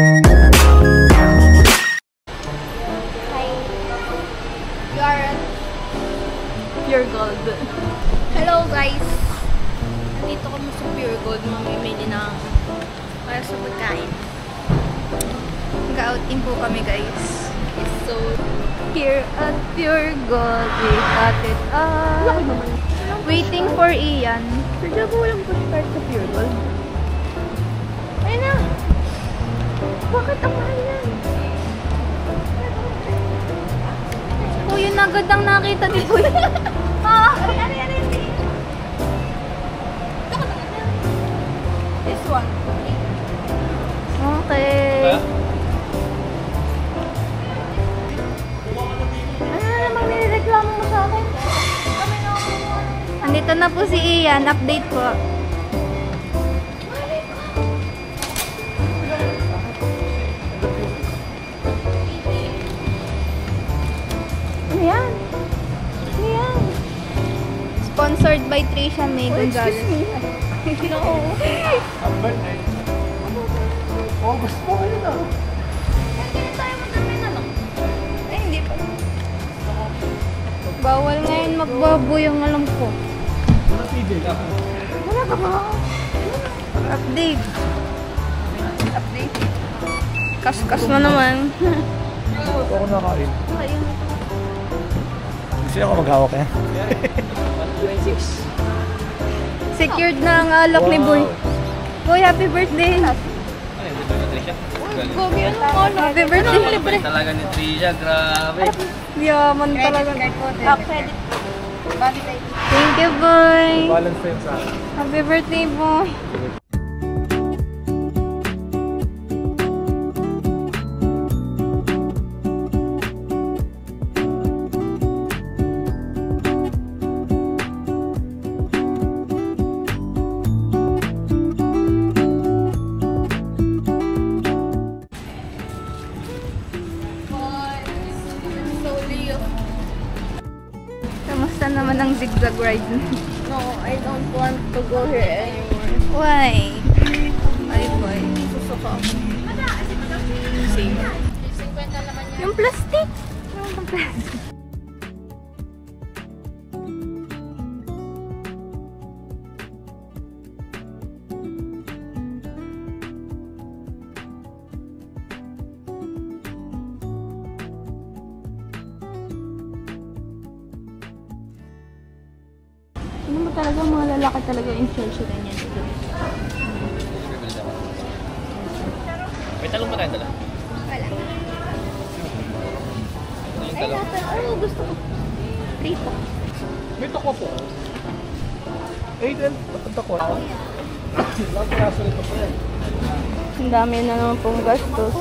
Pure Gold. Hello guys! Nandito kami sa Pure Gold. Mamimili ng para sa pagkain. Mag-outing po kami guys. So, here at Pure Gold, we got it up. Waiting for Ian. Sadya po walang push-cart sa Pure Gold. Ayun na! Bakit ang mahal yan? Oh, yun agad ang nakita ni Kuya. This one. Okay. Ano na namang nireklamo mo sa akin? Andito na po si Ian. Update po. Ano yan? Ano yan? Sponsored by Trisha May Gonzalez. No. Oh, gusto mo yun ah. Hindi tayo magdamin ano? Eh, hindi pa. Bawal ngayon magbaboy ang alam ko. Wala pigil ako. Wala ka ba? Update. Update. Kas-kas na naman. Ako nakain. Ayun. Gusto ako maghawak yan. Secured na ang alok ni Boy. Boy, happy birthday! Gogi, ano mo? Happy birthday! Libre talaga ni Trisha, grabe. Yaman talaga. Credit. Thank you, Boy! Balance pa yun sa akin. Happy birthday, Boy! Kamusta naman ang zigzag ride? No, I don't want to go here anymore. Why? Ay, boy. Susuka ako. Same. Yung plastic! Yung plastic. Ano mo talaga, mga lalaki talaga in charge sila niyan. May talong ba tayong dala? Wala. Yung Ay, talong. natin. Ano gusto ko? Prito. May toko po. 8 and toko. Lang kaso nito po yan. Ang dami na naman pong gastos.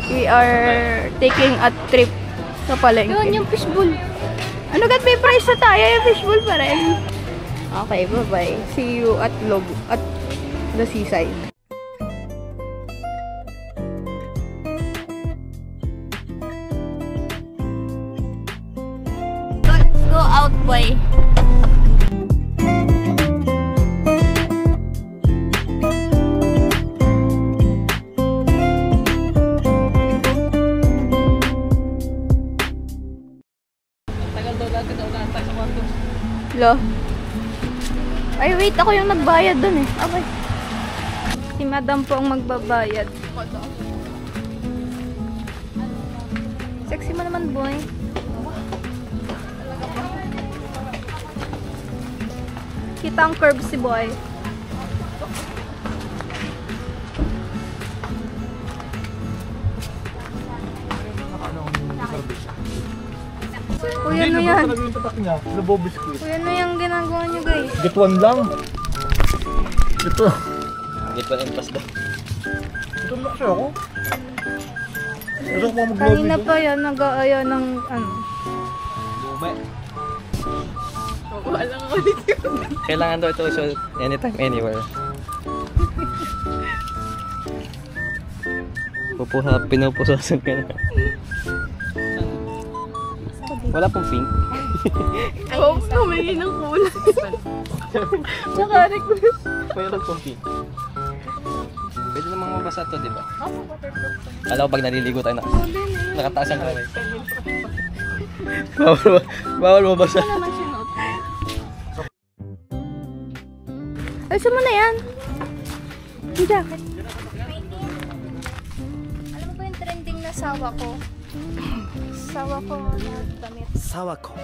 We are taking a trip sa palengke. Yun, yung fishbowl. Ano gat may price na tayo? Yung fishbowl pa rin. Okay, bye-bye. See you at the seaside. Let's go out, boy. Lo. Ay, wait. Ako yung nagbayad dun eh. Okay. Si madam po ang magbabayad. Sexy mo naman, boy. Kita ang curves si boy. Kuya, ano yan? Talaga yung tatak niya. Labo biscuit. Kuya, ano yung ginagawa nyo, guys? Get one lang. Ito. Get one and pass daw. Ito na siya ako. Ito ko mag-vlog Kanina dito. pa yan, nag-aaya ng ano. Bumay. Wala nga ulit yun. Kailangan daw ito so anytime, anywhere. Pinupusosan ka na. Wala pong pink. Hope humingi ng kulay. Naka-request. Mayroon pong pink. Pwede namang mabasa to, di ba? Kala ko pag naliligo tayo nakataas ang kamay. Bawal mabasa. Ayos mo na yan. Yung jacket. Alam mo ba yung trending na sawa ko? Sawa ko na damit. Sawako.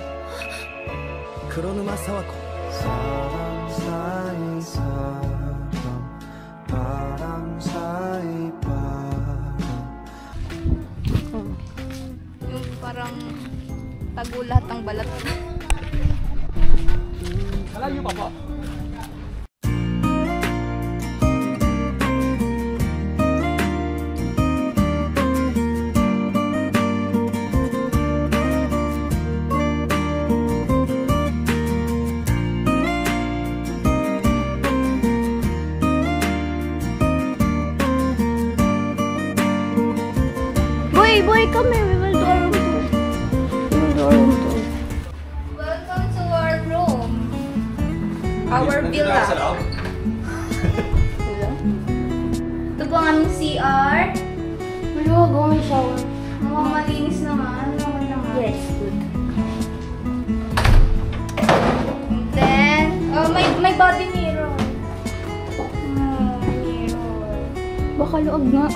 Kuronuma Sawako. Salam sai salam, param sai param. Yung parang tago lahat ng balat. Malayo pa po. Boy, come here. We will do our room tour. We will do our room tour. Welcome to our room. Our villa. Ito po ang aming CR. Maluwago, may shower. Malinis naman. Yes, good. And then, may body mirror. Mirror. Baka luag nga.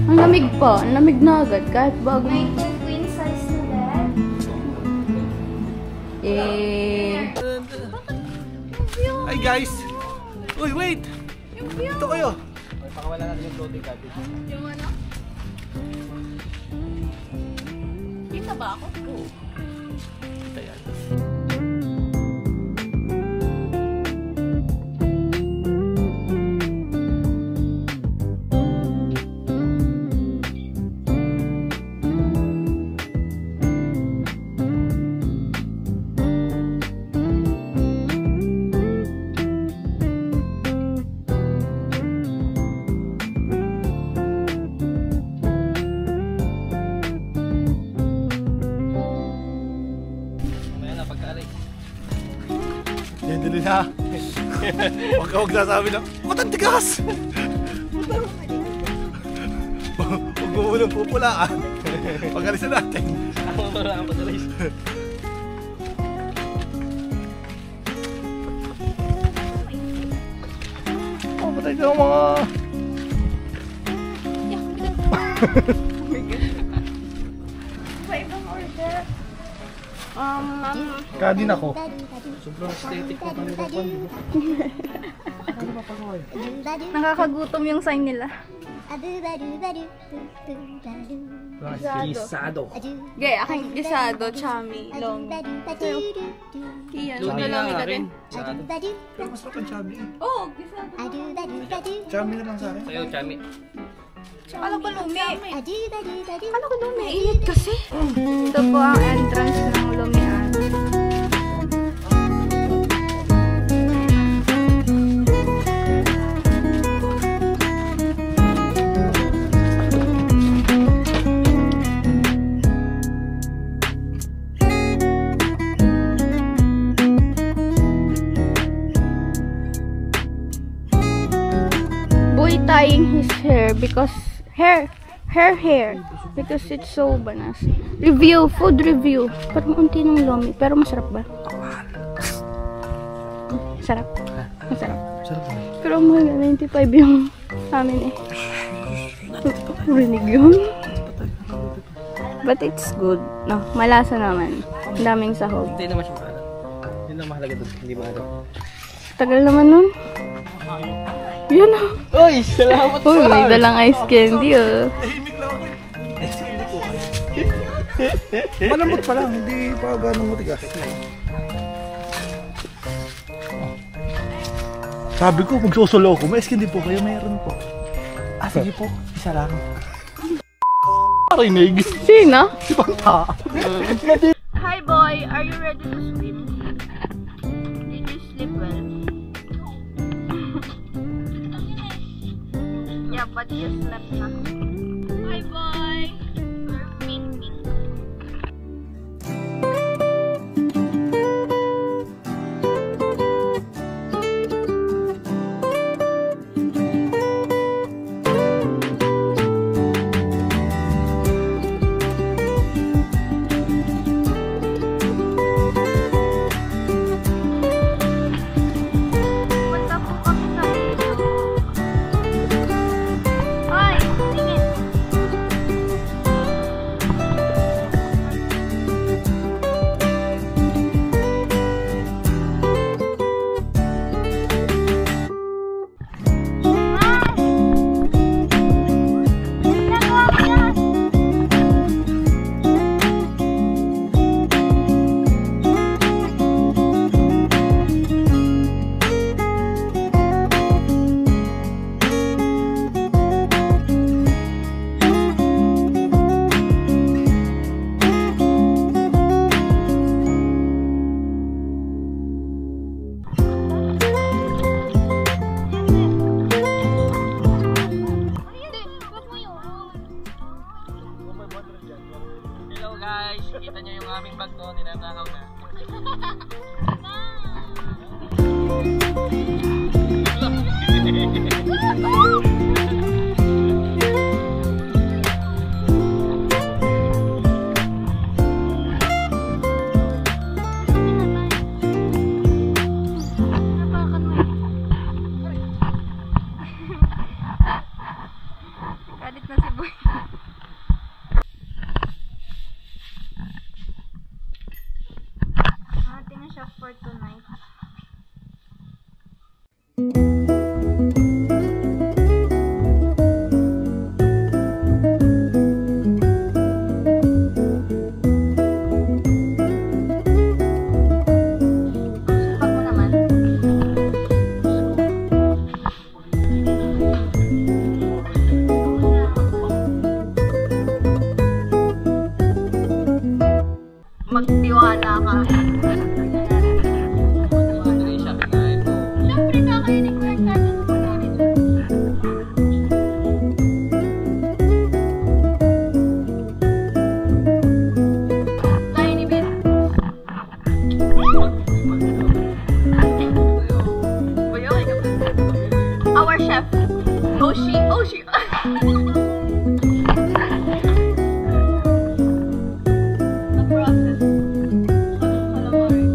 Ang lamig pa. Ang lamig na agad. Kahit bago. May 2 queen size na bed. Hi guys! Uy, wait! Ito kayo! Pakawala natin yung floating cottage. Yung ano? Kita ba ako? Oo. Ito yan. Yan din na. Huwag sasabi na, ba't ang tigas? Huwag mo munang pupula ah. Pag-alis na natin. Ako wala ang pag-alis. Oh, patay ka ng mga... Kadin ako. Sobrang aesthetic ko pa nila pa. Nakakagutom yung sign nila. Gisado. Gay, aking gisado, chami, long. Iyan, Lumi lang nga rin. Gisado. Pero masarap ang chami eh. Oo, gisado. Chami na lang sa akin. Sa'yo, Chami. Kala ko lumi. Kala ko lumi. Init kasi. Ito po ang entrance ng lumian. Boy tying his hair because hair because it's so banas. Food review. Parang unti ng lomi, pero masarap ba? Sarap. Masarap. Pero mahal na 95 yung amin eh. Rinig yun. But it's good. No, malasa naman. Ang daming sahog. Hindi naman siya mahalaga. Yun lang mahalaga doon. Hindi mahalaga. Tagal naman nun. Yun ah. Uy! Salamat Uy, may dalang ice candy oh. Tahimik lang ako eh. Hindi ko. Malambot pa lang, hindi pa ganong matigas. Sabi ko, magsusulo ko. May skin din po kayo, mayroon po. Ah, sige po. Isa lang. Parinig. Sino? Si Panta. Hi boy, are you ready to swim? Did you sleep well? Yeah, but you slept na. Hi boy! Oh, she... The process. Calamari.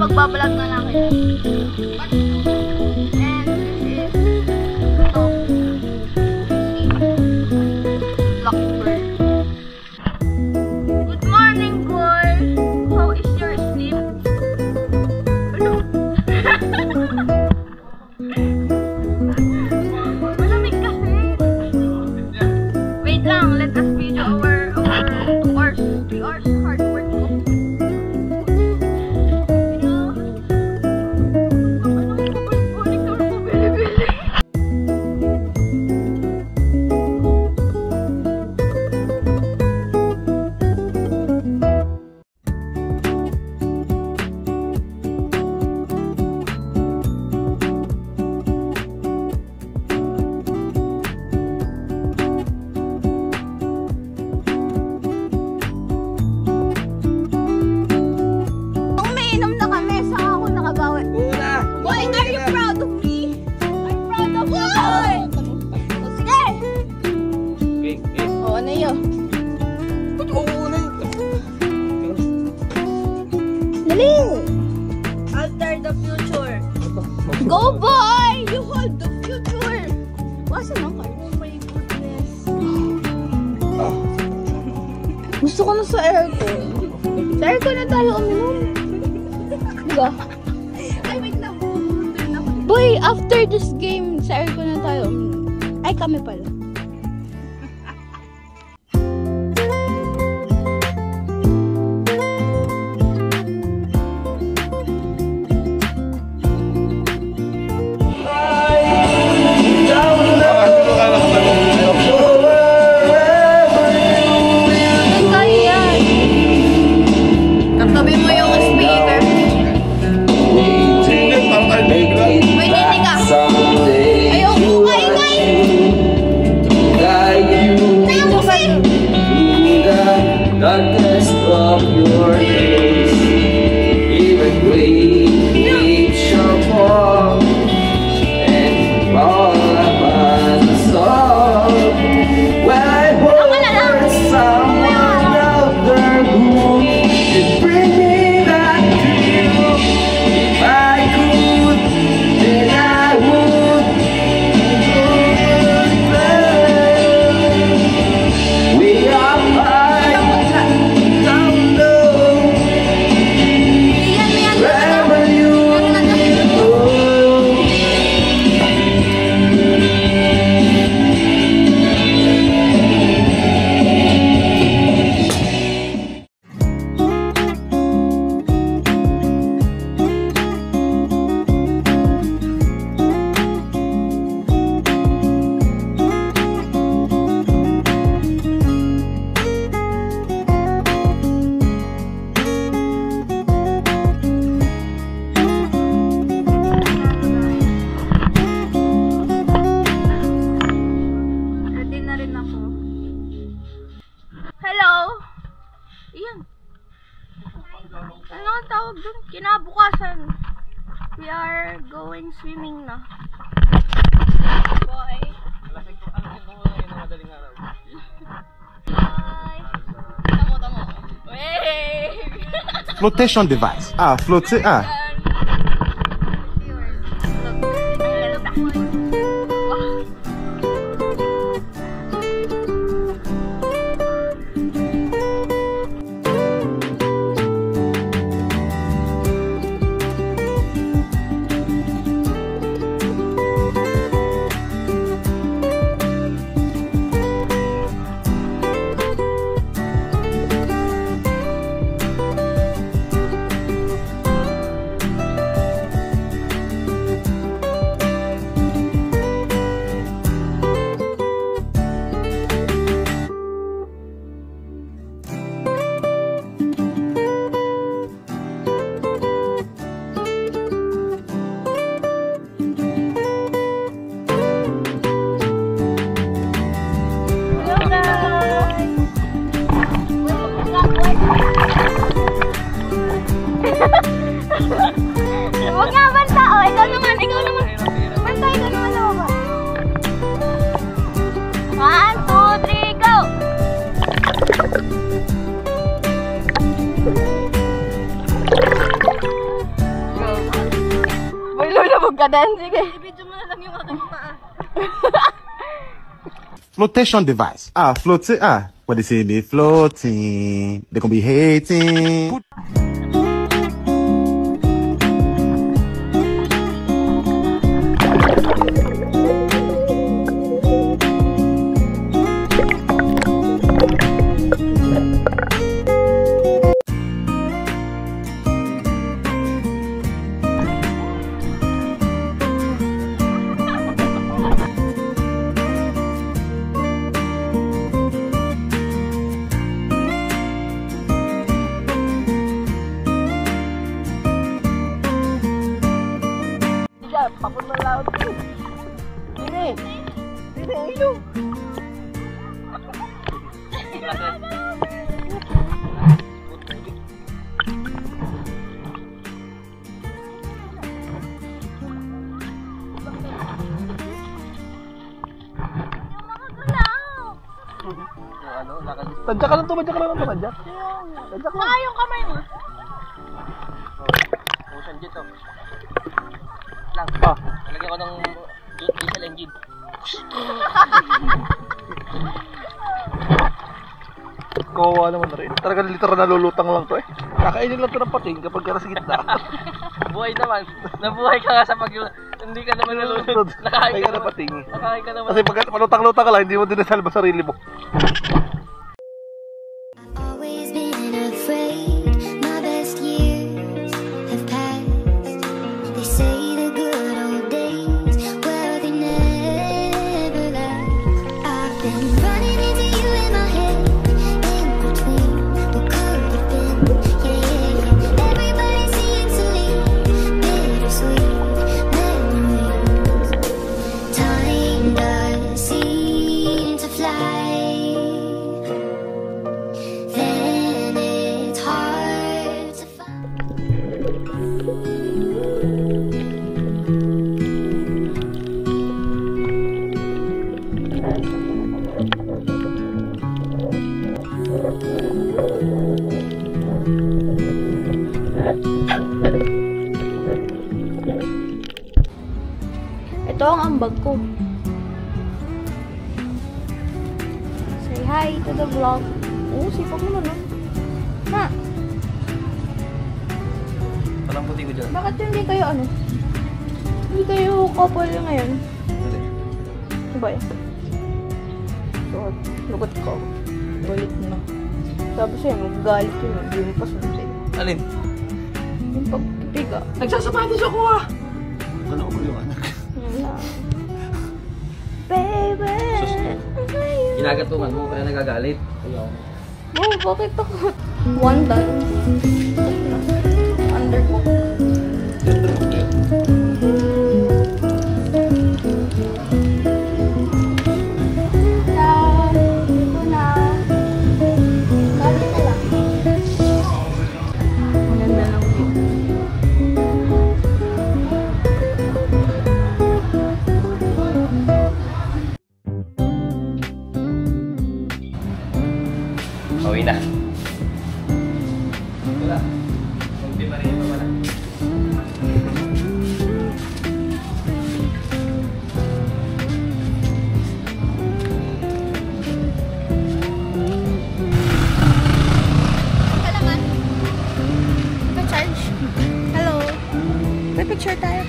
Pagbabalag na lang kita. And this is ito. Blackbird. Good morning, boy. How is your sleep? Ano? Malamig kasi. Wait lang, let us video our 2 hours. 3 hours hard work. Alter the future. Go, boy! You hold the future. Wasa lang kayo? Oh my goodness. Gusto ko na sa aircon. Sa aircon na tayo uminom. Diba? Ay, wait lang. Boy, after this game, sa aircon na tayo uminom. Ay, kami pala. Darkness of your days, even we shall fall and fall upon the soul. When I hope for someone out there who could bring me back to you, if I could, then I would. We are fine. Ano ang tawag dun? Kinabukasan. We are going swimming na. Boy. Bye. Tamo. Wave. Flotation device. Floating. Huwag nga banta. O, ikaw naman. Banta, ikaw naman ako ba? 1, 2, 3, go! Bululubog ka din. Sige. I-video mo na lang yung aking paa. Flotation device. Floating. What they say, be floating. They gonna be hating. Papun ng laot ko. Dine. Ilo. Tadyak ka lang to, tadyak. Tadyak lang. Saka yung kamay mo. Ocean jet to. Ah. Nalagyan ko ng diesel engine. Kawawa naman na rin. Talaga literal nalulutang lang to eh. Kakainin lang to ng pating kapag ka nasa gitna. Buhay naman. Nabuhay ka nga sa pag... Hindi ka naman nalulunod. Nakain ka na pating. Nakain ka naman. Kasi pag palutang-lutang ka lang, hindi mo din nasalba sarili mo. Always been afraid, my best years have passed. They say the good old days, well they never last. I've been running into you in my head, in between what could have been. Yeah. Everybody seems to leave bittersweet memories. Time does seem to fly. Then it's hard to find. Ito ang ambag ko. Say hi to the vlog. Oh, sipag mo na nun. Ha? Walang puti ko dyan. Bakit hindi kayo ano? Hindi kayo couple ngayon? Ano ba yun? Lugot ko. Galit na. Sabi sa'yo, magagalit yun. Hindi mo pa sunod sa'yo. Alin? Yung pagpipiga. Nagsasapatos ako ah! Ano ko yung anak? Yun na. Baby! Ginagatungan mo kaya nagagalit. Oh, bakit ako? One time. Undercook. Ito na. Balik na lang. Ang ganda ng view. Uwi na. Wala. Kunti pa rin ito wala. Ka naman. Pa-charge. Hello. May picture tayo.